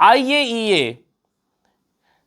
IAEA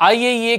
IAEA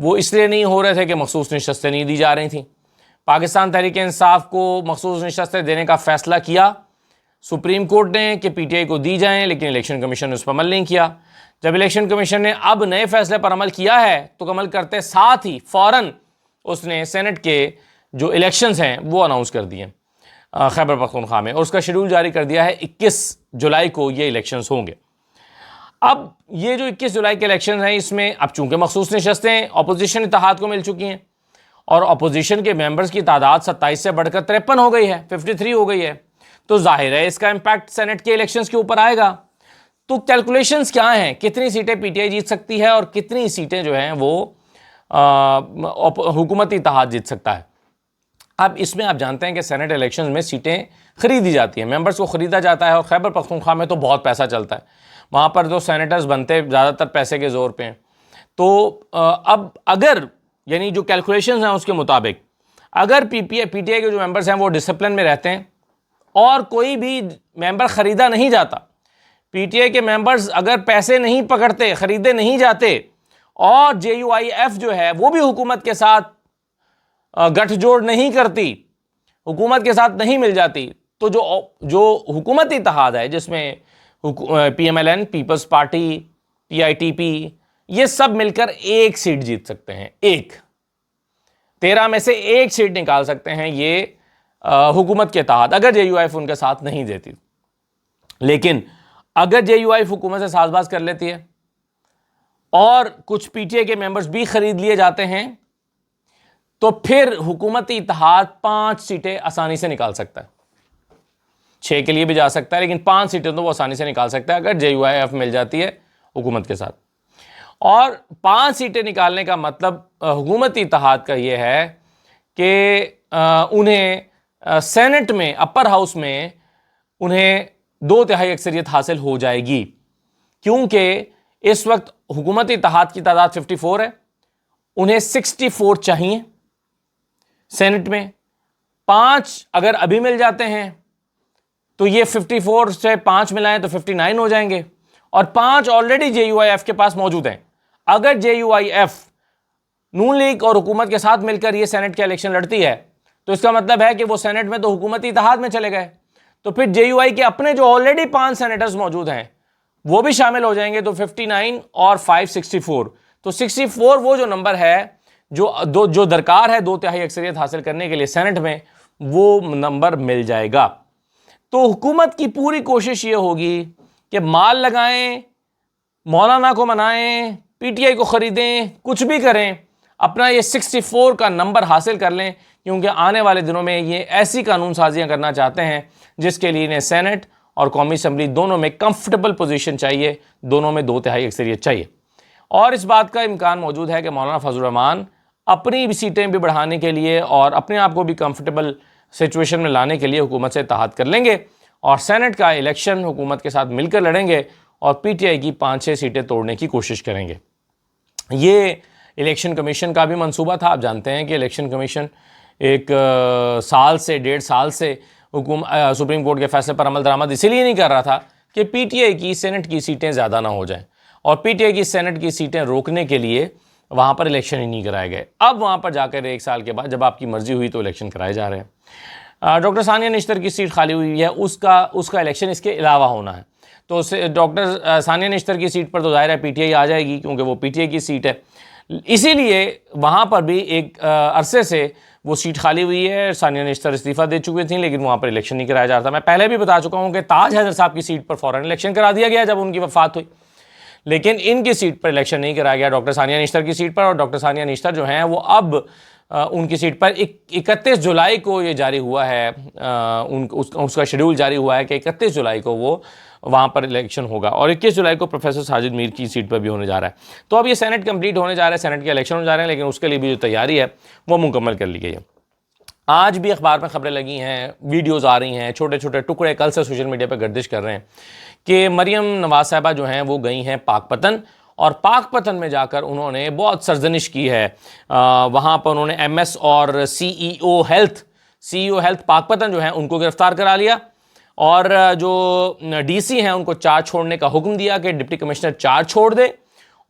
وہ اس لیے نہیں ہو رہے تھے کہ مخصوص نشستیں نہیں دی جا رہی تھیں۔ پاکستان تحریک انصاف کو مخصوص نشستیں دینے کا فیصلہ کیا سپریم کورٹ نے کہ پی ٹی آئی کو دی جائیں، لیکن الیکشن کمیشن نے اس پر عمل نہیں کیا۔ جب الیکشن کمیشن نے اب نئے فیصلے پر عمل کیا ہے تو عمل کرتے ساتھ ہی فوراً اس نے سینٹ کے جو الیکشنز ہیں وہ اناؤنس کر دیے خیبر پختونخوا میں، اور اس کا شیڈول جاری کر دیا ہے 21 جولائی کو یہ الیکشنز ہوں گے۔ اب یہ جو 21 جولائی کے الیکشنز ہیں، اس میں اب چونکہ مخصوص نشستیں اپوزیشن اتحاد کو مل چکی ہیں اور اپوزیشن کے ممبرز کی تعداد 27 سے بڑھ کر 53 ہو گئی ہے، 53 ہو گئی ہے، تو ظاہر ہے اس کا امپیکٹ سینٹ کے الیکشنز کے اوپر آئے گا۔ تو کیلکولیشنز کیا ہیں، کتنی سیٹیں پی ٹی آئی جیت سکتی ہے اور کتنی سیٹیں جو ہیں وہ حکومتی اتحاد جیت سکتا ہے۔ اب اس میں آپ جانتے ہیں کہ سینٹ الیکشنز میں سیٹیں خریدی جاتی ہیں، ممبرز کو خریدا جاتا ہے، اور خیبر پختونخوا میں تو بہت پیسہ چلتا ہے، وہاں پر جو سینیٹرز بنتے زیادہ تر پیسے کے زور پہ ہیں۔ تو اب اگر یعنی جو کیلکولیشنز ہیں اس کے مطابق اگر پی ٹی آئی کے جو ممبرز ہیں وہ ڈسپلن میں رہتے ہیں اور کوئی بھی ممبر خریدا نہیں جاتا، پی ٹی آئی کے ممبرز اگر پیسے نہیں پکڑتے، خریدے نہیں جاتے، اور جے یو آئی ایف جو ہے وہ بھی حکومت کے ساتھ گٹھ جوڑ نہیں کرتی، حکومت کے ساتھ نہیں مل جاتی، تو جو حکومتی اتحاد ہے جس میں P M L N, Peoples Party, P I T P, یہ سب مل کر ایک سیٹ جیت سکتے ہیں، 13 میں سے ایک سیٹ نکال سکتے ہیں یہ حکومت کے اتحاد، اگر جے یو آئی ایف ان کے ساتھ نہیں دیتی۔ لیکن اگر جے یو آئی ایف حکومت سے ساز باز کر لیتی ہے اور کچھ پی ٹی آئی کے ممبرز بھی خرید لیے جاتے ہیں تو پھر حکومتی اتحاد 5 سیٹیں آسانی سے نکال سکتا ہے، 6 کے لیے بھی جا سکتا ہے، لیکن 5 سیٹیں تو وہ آسانی سے نکال سکتا ہے اگر جے یو آئی ایف مل جاتی ہے حکومت کے ساتھ۔ اور 5 سیٹیں نکالنے کا مطلب حکومتی اتحاد کا یہ ہے کہ انہیں سینٹ میں، اپر ہاؤس میں انہیں 2/3 اکثریت حاصل ہو جائے گی، کیونکہ اس وقت حکومتی اتحاد کی تعداد 54 ہے، انہیں 64 چاہیے سینٹ میں، 5 اگر ابھی مل جاتے ہیں تو یہ 54 سے 5 ملائیں تو 59 ہو جائیں گے، اور 5 already J U I F کے پاس موجود ہیں۔ اگر جے یو آئی ایف نون لیگ اور حکومت کے ساتھ مل کر یہ سینٹ کا الیکشن لڑتی ہے تو اس کا مطلب ہے کہ وہ سینٹ میں تو حکومتی اتحاد میں چلے گئے، تو پھر جے یو آئی کے اپنے جو آلریڈی 5 سینیٹرز موجود ہیں وہ بھی شامل ہو جائیں گے، تو 59 اور 5 64، تو 64 وہ جو نمبر ہے جو درکار ہے 2/3 اکثریت حاصل کرنے کے لیے سینٹ میں، وہ نمبر مل جائے گا۔ تو حکومت کی پوری کوشش یہ ہوگی کہ مال لگائیں، مولانا کو منائیں، پی ٹی آئی کو خریدیں، کچھ بھی کریں، اپنا یہ 64 کا نمبر حاصل کر لیں، کیونکہ آنے والے دنوں میں یہ ایسی قانون سازیاں کرنا چاہتے ہیں جس کے لیے انہیں سینٹ اور قومی اسمبلی دونوں میں کمفرٹیبل پوزیشن چاہیے، دونوں میں 2/3 اکثریت چاہیے۔ اور اس بات کا امکان موجود ہے کہ مولانا فضل الرحمان اپنی بھی سیٹیں بھی بڑھانے کے لیے اور اپنے آپ کو بھی کمفرٹیبل سچویشن میں لانے کے لیے حکومت سے اتحاد کر لیں گے، اور سینٹ کا الیکشن حکومت کے ساتھ مل کر لڑیں گے، اور پی ٹی آئی کی 5-6 سیٹیں توڑنے کی کوشش کریں گے۔ یہ الیکشن کمیشن کا بھی منصوبہ تھا۔ آپ جانتے ہیں کہ الیکشن کمیشن ایک 1.5 سال سے سپریم کورٹ کے فیصلے پر عمل درآمد اسی لیے نہیں کر رہا تھا کہ پی ٹی آئی کی سینٹ کی سیٹیں زیادہ نہ ہو جائیں، اور پی ٹی آئی کی سینٹ کی سیٹیں روکنے کے لیے وہاں پر الیکشن ہی نہیں کرائے گئے۔ اب وہاں پر جا کر 1 سال کے بعد جب آپ کی مرضی ہوئی تو الیکشن کرائے جا رہے ہیں۔ ڈاکٹر ثانیہ نشتر کی سیٹ خالی ہوئی ہے، اس کا الیکشن اس کے علاوہ ہونا ہے، تو ڈاکٹر ثانیہ نشتر کی سیٹ پر تو ظاہر ہے پی ٹی آئی آ جائے گی، کیونکہ وہ پی ٹی آئی کی سیٹ ہے، اسی لیے وہاں پر بھی ایک عرصے سے وہ سیٹ خالی ہوئی ہے۔ ثانیہ نشتر استعفیٰ دے چکی تھیں، لیکن وہاں پر الیکشن نہیں کرایا جا رہا تھا۔ میں پہلے بھی بتا چکا ہوں کہ تاج حیدر صاحب کی سیٹ پر فوراً الیکشن کرا دیا گیا جب ان کی وفات ہوئی، لیکن ان کی سیٹ پر الیکشن نہیں کرایا گیا، ڈاکٹر ثانیہ نشتر کی سیٹ پر۔ اور ڈاکٹر ثانیہ نشتر جو ہیں وہ اب ان کی سیٹ پر 31 جولائی کو یہ جاری ہوا ہے، اس کا شیڈول جاری ہوا ہے کہ 31 جولائی کو وہ وہاں پر الیکشن ہوگا، اور 21 جولائی کو پروفیسر ساجد میر کی سیٹ پر بھی ہونے جا رہا ہے۔ تو اب یہ سینٹ کمپلیٹ ہونے جا رہا ہے، سینٹ کے الیکشن ہونے جا رہے ہیں، لیکن اس کے لیے بھی جو تیاری ہے وہ مکمل کر لی گئی ہے۔ آج بھی اخبار میں خبریں لگی ہیں، ویڈیوز آ رہی ہیں، چھوٹے چھوٹے ٹکڑے کل سے سوشل میڈیا پہ گردش کر رہے ہیں کہ مریم نواز صاحبہ جو ہیں وہ گئی ہیں پاک پتن، اور پاک پتن میں جا کر انہوں نے بہت سرزنش کی ہے۔ وہاں پر انہوں نے ایم ایس اور سی ای او ہیلتھ پاک پتن جو ہیں ان کو گرفتار کرا لیا، اور جو ڈی سی ہیں ان کو چارج چھوڑنے کا حکم دیا کہ ڈپٹی کمشنر چارج چھوڑ دے،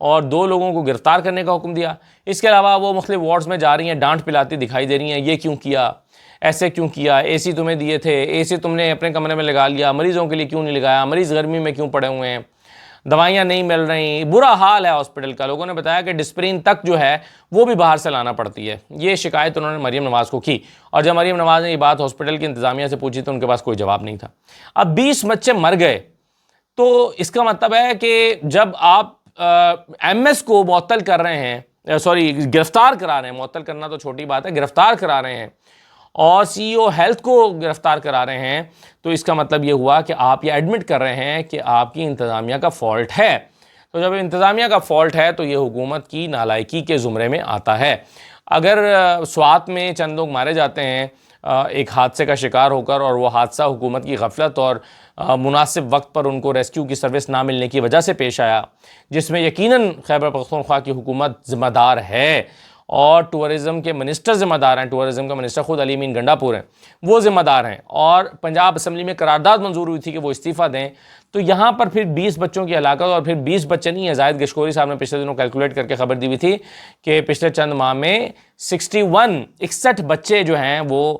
اور 2 لوگوں کو گرفتار کرنے کا حکم دیا۔ اس کے علاوہ وہ مختلف وارڈز میں جا رہی ہیں، ڈانٹ پلاتی دکھائی دے رہی ہیں، یہ کیوں کیا، ایسے کیوں کیا، اے سی تمہیں دیے تھے، اے سی تم نے اپنے کمرے میں لگا لیا، مریضوں کے لیے کیوں نہیں لگایا، مریض گرمی میں کیوں پڑے ہوئے ہیں، دوائیاں نہیں مل رہی، برا حال ہے ہاسپٹل کا۔ لوگوں نے بتایا کہ ڈسپرین تک جو ہے وہ بھی باہر سے لانا پڑتی ہے۔ یہ شکایت انہوں نے مریم نواز کو کی، اور جب مریم نواز نے یہ بات ہاسپٹل کی انتظامیہ سے پوچھی تو ان کے پاس کوئی جواب نہیں تھا۔ اب 20 بچے مر گئے، تو اس کا مطلب ہے کہ جب آپ ایم ایس کو معطل کر رہے ہیں، گرفتار کرا رہے ہیں، معطل کرنا تو چھوٹی بات ہے، گرفتار کرا رہے ہیں، اور سی او ہیلتھ کو گرفتار کرا رہے ہیں، تو اس کا مطلب یہ ہوا کہ آپ یہ ایڈمٹ کر رہے ہیں کہ آپ کی انتظامیہ کا فالٹ ہے۔ تو جب انتظامیہ کا فالٹ ہے تو یہ حکومت کی نالائکی کے زمرے میں آتا ہے۔ اگر سوات میں چند لوگ مارے جاتے ہیں ایک حادثے کا شکار ہو کر، اور وہ حادثہ حکومت کی غفلت اور مناسب وقت پر ان کو ریسکیو کی سروس نہ ملنے کی وجہ سے پیش آیا، جس میں یقیناً خیبر پختونخوا کی حکومت ذمہ دار ہے، اور ٹورزم کے منسٹر ذمہ دار ہیں۔ ٹورزم کا منسٹر خود علی امین گنڈا پور ہیں، وہ ذمہ دار ہیں، اور پنجاب اسمبلی میں قرارداد منظور ہوئی تھی کہ وہ استعفیٰ دیں۔ تو یہاں پر پھر 20 بچوں کی ہلاکت، اور پھر 20 بچے نہیں ہیں، زاہد گشکوری صاحب نے پچھلے دنوں کیلکولیٹ کر کے خبر دی ہوئی تھی کہ پچھلے چند ماہ میں 61 بچے جو ہیں وہ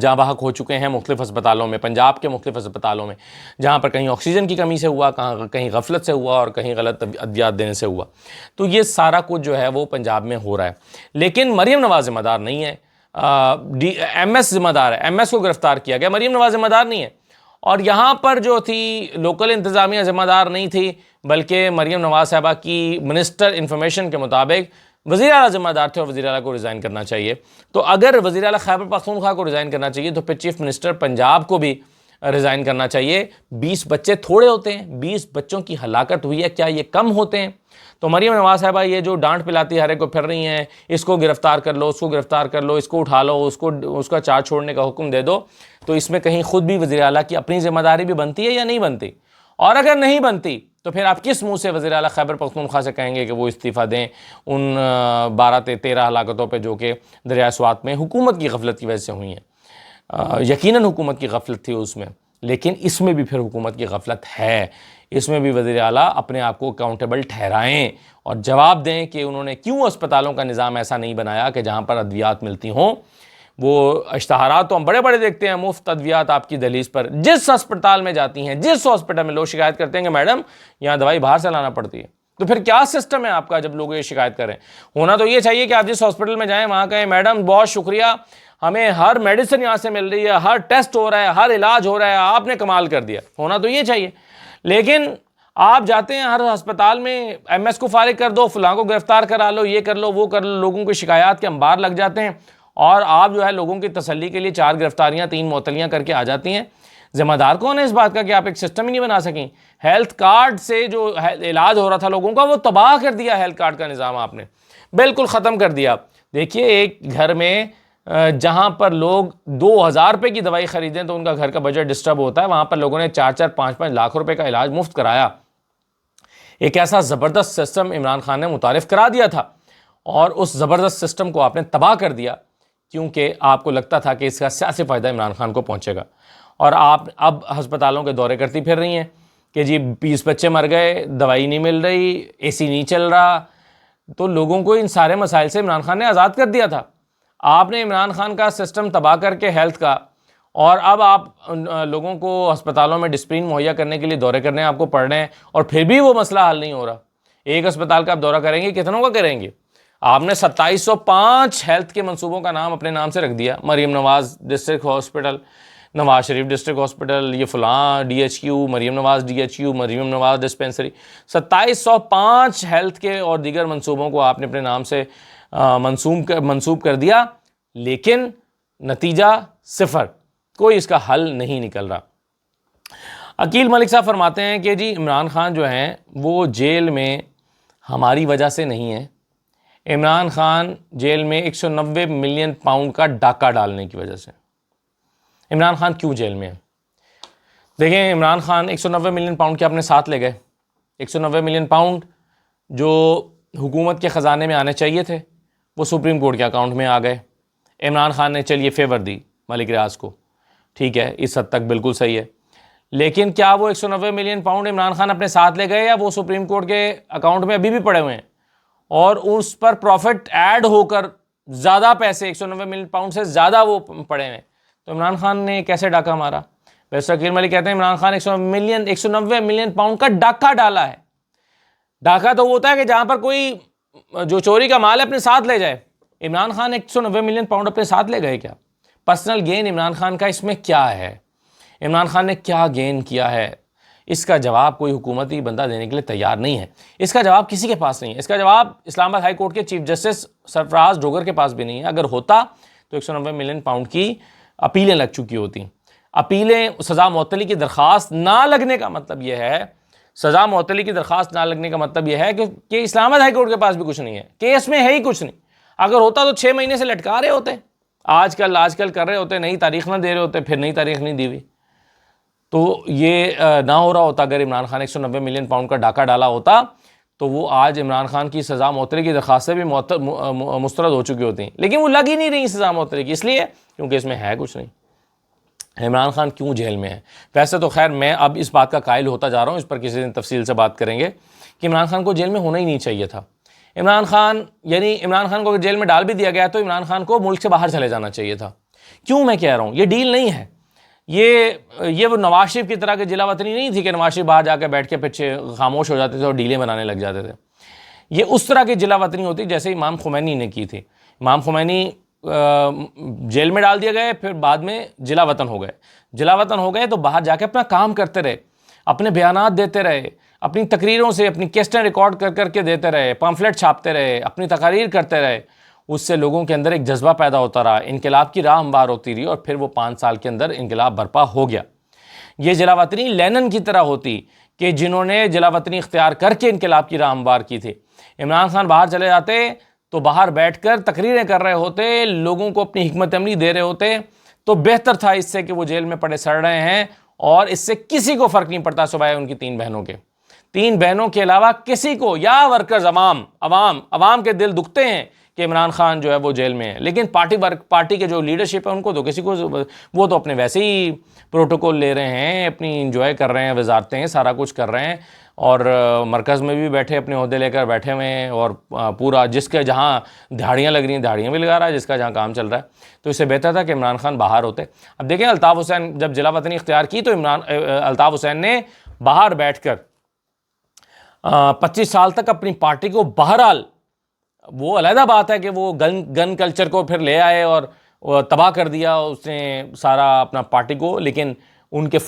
جاں بحق ہو چکے ہیں مختلف ہسپتالوں میں، پنجاب کے مختلف ہسپتالوں میں، جہاں پر کہیں آکسیجن کی کمی سے ہوا، کہیں غفلت سے ہوا، اور کہیں غلط ادویات دینے سے ہوا۔ تو یہ سارا کچھ جو ہے وہ پنجاب میں ہو رہا ہے، لیکن مریم نواز ذمہ دار نہیں ہے، ایم ایس ذمہ دار ہے، ایم ایس کو گرفتار کیا گیا، مریم نواز ذمہ دار نہیں ہے۔ اور یہاں پر جو تھی لوکل انتظامیہ ذمہ دار نہیں تھی، بلکہ مریم نواز صاحبہ کی منسٹر انفارمیشن کے مطابق وزیر اعلیٰ ذمہ دار تھے، اور وزیر اعلیٰ کو ریزائن کرنا چاہیے۔ تو اگر وزیر اعلیٰ خیبر پختونخوا کو ریزائن کرنا چاہیے تو پھر چیف منسٹر پنجاب کو بھی ریزائن کرنا چاہیے۔ 20 بچے تھوڑے ہوتے ہیں؟ 20 بچوں کی ہلاکت ہوئی ہے، کیا یہ کم ہوتے ہیں؟ تو مریم نواز صاحبہ یہ جو ڈانٹ پلاتی ہر ایک کو پھر رہی ہیں، اس کو گرفتار کر لو، اس کو گرفتار کر لو، اس کو اٹھا لو، اس کا چارج چھوڑنے کا حکم دے دو، تو اس میں کہیں خود بھی وزیر اعلیٰ کی اپنی ذمہ داری بھی بنتی ہے یا نہیں بنتی؟ اور اگر نہیں بنتی تو پھر آپ کس منہ سے وزیر اعلیٰ خیبر پختونخوا سے کہیں گے کہ وہ استعفیٰ دیں ان 12-13 ہلاکتوں پہ جو کہ دریائے سوات میں حکومت کی غفلت کی وجہ سے ہوئی ہیں؟ یقیناً حکومت کی غفلت تھی اس میں، لیکن اس میں بھی پھر حکومت کی غفلت ہے۔ اس میں بھی وزیر اعلیٰ اپنے آپ کو اکاؤنٹیبل ٹھہرائیں اور جواب دیں کہ انہوں نے کیوں اسپتالوں کا نظام ایسا نہیں بنایا کہ جہاں پر ادویات ملتی ہوں۔ وہ اشتہارات تو ہم بڑے بڑے دیکھتے ہیں، مفت ادویات آپ کی دہلیز پر، جس ہسپتال میں جاتی ہیں، جس ہاسپٹل میں لوگ شکایت کرتے ہیں کہ میڈم یہاں دوائی باہر سے لانا پڑتی ہے، تو پھر کیا سسٹم ہے آپ کا جب لوگ یہ شکایت کریں؟ ہونا تو یہ چاہیے کہ آپ جس ہاسپٹل میں جائیں وہاں کہیں میڈم بہت شکریہ، ہمیں ہر میڈیسن یہاں سے مل رہی ہے، ہر ٹیسٹ ہو رہا ہے، ہر علاج ہو رہا ہے، آپ نے کمال کر دیا، ہونا تو یہ چاہیے۔ لیکن آپ جاتے ہیں ہر ہسپتال میں، ایم ایس کو فارغ کر دو، فلاں کو گرفتار کرا لو، یہ کر لو، وہ کر لو، لوگوں کی شکایات کے انبار لگ جاتے ہیں، اور آپ جو ہے لوگوں کی تسلی کے لیے 4 گرفتاریاں 3 معطلیاں کر کے آ جاتی ہیں۔ ذمہ دار کون ہے اس بات کا کہ آپ ایک سسٹم ہی نہیں بنا سکیں؟ ہیلتھ کارڈ سے جو علاج ہو رہا تھا لوگوں کا وہ تباہ کر دیا، ہیلتھ کارڈ کا نظام آپ نے بالکل ختم کر دیا۔ دیکھیے ایک گھر میں جہاں پر لوگ 2000 روپے کی دوائی خریدیں تو ان کا گھر کا بجٹ ڈسٹرب ہوتا ہے، وہاں پر لوگوں نے 4-4 5-5 لاکھ روپے کا علاج مفت کرایا۔ ایک ایسا زبردست سسٹم عمران خان نے متعارف کرا دیا تھا، اور اس زبردست سسٹم کو آپ نے تباہ کر دیا، کیونکہ آپ کو لگتا تھا کہ اس کا سیاسی فائدہ عمران خان کو پہنچے گا۔ اور آپ اب ہسپتالوں کے دورے کرتی پھر رہی ہیں کہ جی 20 بچے مر گئے، دوائی نہیں مل رہی، اے سی نہیں چل رہا۔ تو لوگوں کو ان سارے مسائل سے عمران خان نے آزاد کر دیا تھا۔ آپ نے عمران خان کا سسٹم تباہ کر کے ہیلتھ کا، اور اب آپ لوگوں کو ہسپتالوں میں ڈسپلن مہیا کرنے کے لیے دورے کرنے آپ کو پڑ رہے ہیں، اور پھر بھی وہ مسئلہ حل نہیں ہو رہا۔ ایک ہسپتال کا آپ دورہ کریں گے، کتنوں کا کریں گے؟ آپ نے 2705 ہیلتھ کے منصوبوں کا نام اپنے نام سے رکھ دیا، Maryam Nawaz district hospital, Nawaz Sharif district hospital, یہ فلاں D H Q, Maryam Nawaz D H Q, Maryam Nawaz dispensary, 2705 health کے اور دیگر منصوبوں کو آپ نے اپنے نام سے منسوب کر دیا، لیکن نتیجہ صفر، کوئی اس کا حل نہیں نکل رہا۔ عقیل ملک صاحب فرماتے ہیں کہ جی عمران خان جو ہیں وہ جیل میں ہماری وجہ سے نہیں ہے، عمران خان جیل میں 190 ملین پاؤنڈ کا ڈاکہ ڈالنے کی وجہ سے۔ عمران خان کیوں جیل میں ہے؟ دیکھیں عمران خان 190 ملین پاؤنڈ کے اپنے ساتھ لے گئے، 190 ملین پاؤنڈ جو حکومت کے خزانے میں آنے چاہیے تھے وہ سپریم کورٹ کے اکاؤنٹ میں آ گئے۔ عمران خان نے چلیے فیور دی ملک ریاض کو، ٹھیک ہے، اس حد تک بالکل صحیح ہے، لیکن کیا وہ 190 ملین پاؤنڈ عمران خان اپنے ساتھ لے گئے یا وہ سپریم کورٹ کے اکاؤنٹ میں ابھی بھی پڑے ہوئے ہیں اور اس پر پروفٹ ایڈ ہو کر زیادہ پیسے 190 ملین پاؤنڈ سے زیادہ وہ پڑے ہوئے ہیں؟ تو عمران خان نے کیسے ڈاکہ مارا؟ بیرسٹر عقیل ملک کہتے ہیں عمران خان 190 ملین پاؤنڈ کا ڈاکہ ڈالا ہے۔ ڈاکہ تو وہ ہوتا ہے کہ جہاں پر کوئی جو چوری کا مال ہے اپنے ساتھ لے جائے۔ عمران خان 190 ملین پاؤنڈ اپنے ساتھ لے گئے کیا؟ پرسنل گین عمران خان کا اس میں کیا ہے؟ عمران خان نے کیا گین کیا ہے؟ اس کا جواب کوئی حکومتی بندہ دینے کے لیے تیار نہیں ہے، اس کا جواب کسی کے پاس نہیں ہے۔ اس کا جواب اسلام آباد ہائی کورٹ کے چیف جسٹس سرفراز ڈوگر کے پاس بھی نہیں ہے۔ اگر ہوتا تو 190 ملین پاؤنڈ کی اپیلیں لگ چکی ہوتی۔ اپیلیں سزا معطلی کی درخواست نہ لگنے کا مطلب یہ ہے، سزا معطلی کی درخواست نہ لگنے کا مطلب یہ ہے کہ اسلام آباد ہائی کورٹ کے پاس بھی کچھ نہیں ہے، کیس میں ہے ہی کچھ نہیں۔ اگر ہوتا تو 6 مہینے سے لٹکا رہے ہوتے، آج کل کر رہے ہوتے، نئی تاریخ نہ دے رہے ہوتے، پھر نئی تاریخ نہیں دی ہوئی تو یہ نہ ہو رہا ہوتا۔ اگر عمران خان 190 ملین پاؤنڈ کا ڈاکہ ڈالا ہوتا تو وہ آج عمران خان کی سزا معطلی کی درخواستیں بھی مسترد ہو چکی ہوتی ہیں، لیکن وہ لگ ہی نہیں رہی سزا معطلی کی، اس لیے کیونکہ اس میں ہے کچھ نہیں۔ عمران خان کیوں جیل میں ہے؟ ویسے تو خیر میں اب اس بات کا قائل ہوتا جا رہا ہوں، اس پر کسی دن تفصیل سے بات کریں گے کہ عمران خان کو جیل میں ہونا ہی نہیں چاہیے تھا۔ عمران خان کو اگر جیل میں ڈال بھی دیا گیا تو عمران خان کو ملک سے باہر چلے جانا چاہیے تھا۔ کیوں میں کہہ رہا ہوں؟ یہ ڈیل نہیں ہے، یہ وہ نواز شریف کی طرح کے جلا وطنی نہیں تھی کہ نواز شریف باہر جا کے بیٹھ کے پیچھے خاموش ہو جاتے تھے اور ڈیلیں بنانے لگ جاتے تھے۔ یہ اس طرح کی جلا وطنی ہوتی جیسے امام خمینی نے کی تھی۔ امام خمینی جیل میں ڈال دیے گئے، پھر بعد میں جلا وطن ہو گئے تو باہر جا کے اپنا کام کرتے رہے، اپنے بیانات دیتے رہے، اپنی تقریروں سے اپنی کیسٹیں ریکارڈ کر کے دیتے رہے، پامفلیٹ چھاپتے رہے، اپنی تقاریر کرتے رہے۔ اس سے لوگوں کے اندر ایک جذبہ پیدا ہوتا رہا، انقلاب کی راہ ہموار ہوتی رہی اور پھر وہ 5 سال کے اندر انقلاب برپا ہو گیا۔ یہ جلا وطنی لینن کی طرح ہوتی کہ جنہوں نے جلا وطنی اختیار کر کے انقلاب کی راہ ہموار کی تھی۔ عمران خان باہر چلے جاتے تو باہر بیٹھ کر تقریریں کر رہے ہوتے، لوگوں کو اپنی حکمت عملی دے رہے ہوتے، تو بہتر تھا اس سے کہ وہ جیل میں پڑے سڑ رہے ہیں اور اس سے کسی کو فرق نہیں پڑتا سوائے ان کی 3 بہنوں کے۔ 3 بہنوں کے علاوہ کسی کو، یا ورکرز عوام کے دل دکھتے ہیں کہ عمران خان جو ہے وہ جیل میں ہے، لیکن پارٹی کے جو لیڈرشپ ہے ان کو تو کسی کو، وہ تو اپنے ویسے ہی پروٹوکول لے رہے ہیں، اپنی انجوائے کر رہے ہیں، وزارتیں سارا کچھ کر رہے ہیں اور مرکز میں بھی بیٹھے اپنے عہدے لے کر بیٹھے ہوئے ہیں اور پورا جس کے جہاں دہاڑیاں لگ رہی ہیں دہاڑیاں بھی لگا رہا ہے، جس کا جہاں کام چل رہا ہے۔ تو اس سے بہتر تھا کہ عمران خان باہر ہوتے۔ اب دیکھیں الطاف حسین جب جلا وطنی اختیار کی تو الطاف حسین نے باہر بیٹھ کر 25 سال تک اپنی پارٹی کو، بہرحال وہ علیحدہ بات ہے کہ وہ گن کلچر کو پھر لے آئے اور تباہ کر دیا اس نے سارا اپنا پارٹی کو، لیکن ان کے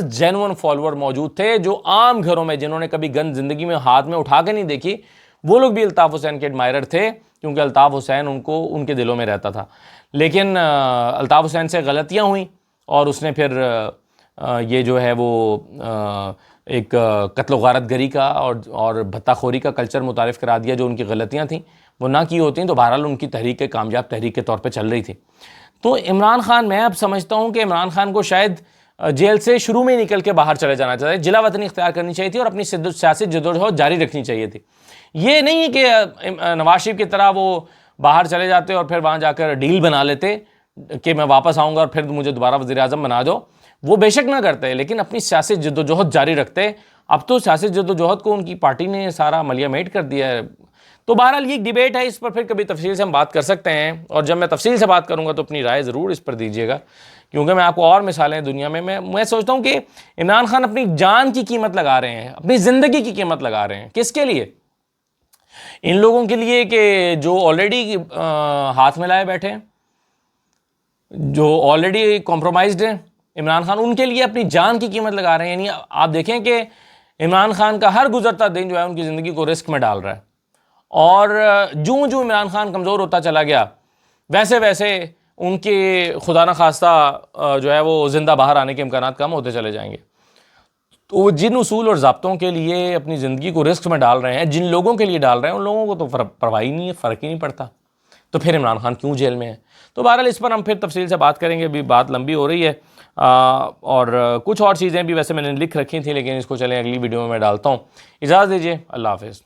جینون فالوور موجود تھے جو عام گھروں میں، جنہوں نے کبھی گن زندگی میں ہاتھ میں اٹھا کے نہیں دیکھی، وہ لوگ بھی الطاف حسین کے ایڈمائرر تھے کیونکہ الطاف حسین ان کے دلوں میں رہتا تھا۔ لیکن الطاف حسین سے غلطیاں ہوئیں اور اس نے پھر یہ جو ہے وہ ایک قتل و غارت گری کا اور بھتہ خوری کا کلچر متعارف کرا دیا، جو ان کی غلطیاں تھیں وہ نہ کی ہوتی ہیں تو بہرحال ان کی تحریک کامیاب تحریک کے طور پہ چل رہی تھی۔ تو عمران خان، میں اب سمجھتا ہوں کہ عمران خان کو شاید جیل سے شروع میں نکل کے باہر چلے جانا چاہیے، جلا وطنی اختیار کرنی چاہیے تھی اور اپنی سیاسی جدوجہد جاری رکھنی چاہیے تھی۔ یہ نہیں ہے کہ نواز شریف کی طرح وہ باہر چلے جاتے اور پھر وہاں جا کر ڈیل بنا لیتے کہ میں واپس آؤں گا اور پھر مجھے دوبارہ وزیر اعظم بنا دو، وہ بے شک نہ کرتے لیکن اپنی سیاسی جدوجہد جاری رکھتے۔ اب تو سیاسی جدوجہد کو ان کی پارٹی نے سارا ملیا میٹ کر دیا ہے۔ تو بہرحال یہ ڈیبیٹ ہے، اس پر پھر کبھی تفصیل سے ہم بات کر سکتے ہیں، اور جب میں تفصیل سے بات کروں گا تو اپنی رائے ضرور اس پر دیجیے گا، کیونکہ میں آپ کو اور مثالیں دنیا میں سوچتا ہوں کہ عمران خان اپنی جان کی قیمت لگا رہے ہیں، اپنی زندگی کی قیمت لگا رہے ہیں۔ کس کے لیے؟ ان لوگوں کے لیے کہ جو آلریڈی ہاتھ میں لائے بیٹھے ہیں، جو آلریڈی کمپرومائزڈ ہیں۔ عمران خان ان کے لیے اپنی جان کی قیمت لگا رہے ہیں۔ یعنی آپ دیکھیں کہ عمران خان کا ہر گزرتا دن جو ہے ان کی زندگی کو رسک میں ڈال رہا ہے، اور جوں عمران خان کمزور ہوتا چلا گیا ویسے ویسے ان کے خدا نخواستہ جو ہے وہ زندہ باہر آنے کے امکانات کم ہوتے چلے جائیں گے۔ تو وہ جن اصول اور ضابطوں کے لیے اپنی زندگی کو رسک میں ڈال رہے ہیں، جن لوگوں کے لیے ڈال رہے ہیں، ان لوگوں کو تو پرواہ ہی نہیں ہے، فرق ہی نہیں پڑتا، تو پھر عمران خان کیوں جیل میں ہے؟ تو بہرحال اس پر ہم پھر تفصیل سے بات کریں گے، ابھی بات لمبی ہو رہی ہے، اور کچھ اور چیزیں بھی ویسے میں نے لکھ رکھی تھیں لیکن اس کو چلیں اگلی ویڈیو میں ڈالتا ہوں۔ اجازت دیجیے، اللہ حافظ۔